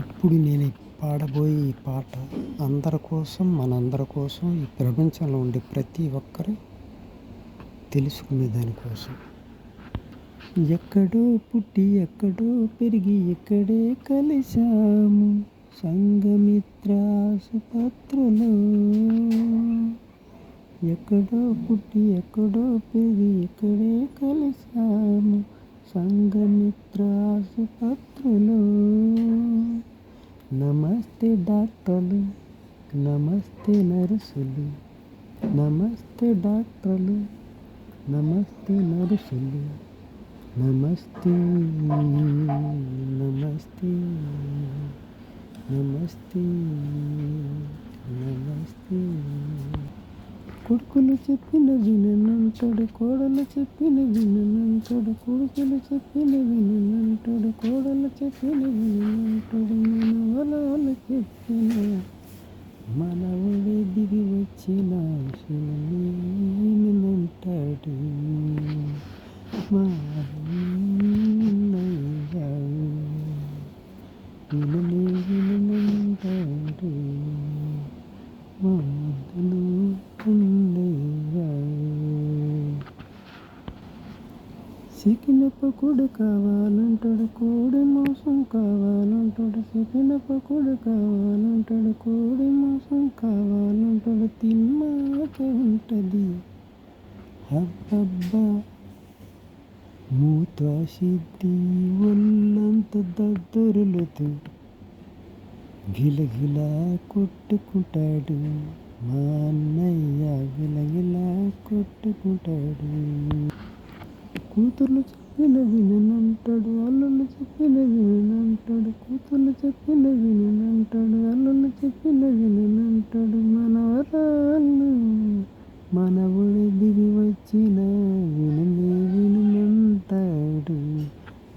ఇప్పుడు నేను పాడబోయే ఈ పాట అందరి కోసం, మనందరి కోసం, ఈ ప్రపంచంలో ఉండే ప్రతి ఒక్కరు తెలుసుకునే దానికోసం. ఎక్కడో పుట్టి ఎక్కడో పెరిగి ఇక్కడే కలిశాము సంఘమిత్ర ఆసుపత్రిలో. ఎక్కడో పుట్టి ఎక్కడో పెరిగి ఇక్కడే కలిశాము సంఘమిత్ర ఆసుపత్రిలో. నమస్తే డాక్టర్లు, నమస్తే నర్సులు, నమస్తే డాక్టర్లు, నమస్తే నర్సులు, నమస్తే నమస్తే నమస్తే నమస్తే. కొడుకులు చెప్పిన వినంటాడు, కోడలు చెప్పిన వినంటాడు, కొడుకులు చెప్పిన వినంటాడు, కోడలు చెప్పిన వినంటాడు. మనవరాలు చెప్పిన మనవడే దిగి వచ్చిన వినంటాడు. మా విననే వినంటాడు. మా వద్దలు చికెన్ పకోడీ కావాలంటాడు, కోడి మాంసం కావాలంటాడు. చికెన్ పకోడీ కావాలంటాడు, కోడి మాంసం కావాలంటాడు. తిన్నాకే ఉంటుంది అబ్బబ్బా మూత్రసిద్ధి, ఒళ్ళంత దద్దరులతో గిలగిలా కొట్టుకుంటాడు. మా అన్నయ్య గిలగిలా కొట్టుకుంటాడు. కూతుర్లు చెప్పిన వినంటాడు, అల్లుళ్ళు చెప్పిన వినంటాడు. కూతుర్లు చెప్పిన వినంటాడు, అల్లుళ్ళు చెప్పిన వినంటాడు. మనవరాళ్ళు మనవుడు దిగి వచ్చిన వినని వినంటాడు.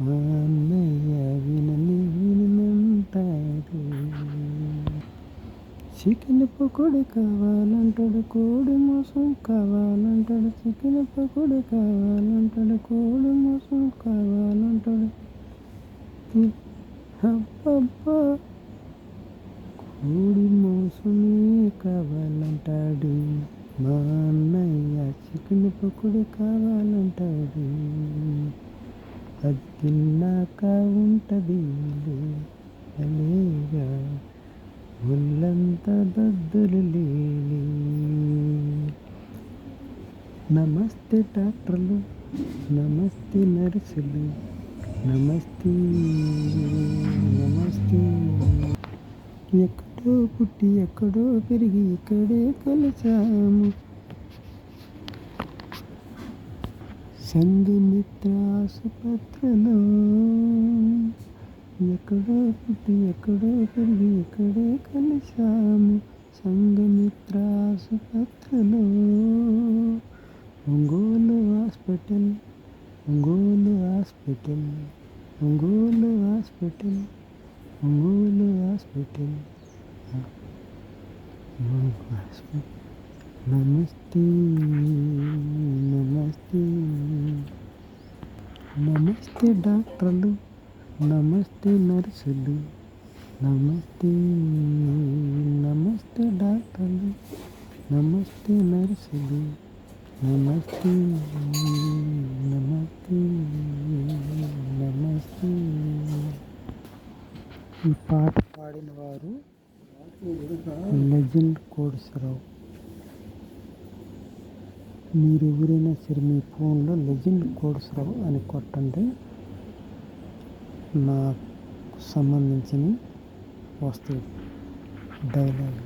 మా అన్నయ్య వినని వినంటాడు. చికెన్ పకోడీ కావాలంటాడు, కోడి మాంసం కావాలంటాడు. చికెన్ పకోడీ కావాలంటాడు, కోడి మాంసం కావాలంటాడు. అబ్బబ్బా కోడి మాంసమే కావాలంటాడు. మా అన్నయ్య చికెన్ పకోడీ కావాలంటాడు. అది తిన్నాక ఉంటుంది లేగా ఒళ్ళంతా దద్దులు లేని. నమస్తే డాక్టర్లు, నమస్తే నర్సులు, నమస్తే నమస్తే. ఎక్కడో పుట్టి ఎక్కడో పెరిగి ఇక్కడే కలిశాము సంఘమిత్ర ఆసుపత్రిలో. ఎక్కడో పుట్టి ఎక్కడో పెరిగి ఇక్కడే కలిశాము సంఘమిత్ర ఆసుపత్రిలో. Ongole hospital, Ongole hospital, Ongole hospital, Ongole hospital. నమస్తే నమస్తే నమస్తే డాక్టర్లు, నమస్తే నర్సులు, నమస్తే నమస్తే డాక్టర్లు, నమస్తే నర్సులు, నమస్తే నమస్తే నమస్తే. ఈ పాట పాడిన వారు లెజెండ్ కోటేశ్వరరావు. మీరు ఎవరైనా సరే మీ ఫోన్లో లెజెండ్ కోటేశ్వరరావు అని కొట్టండి, నాకు సంబంధించిన వస్తాయి డైలాగ్.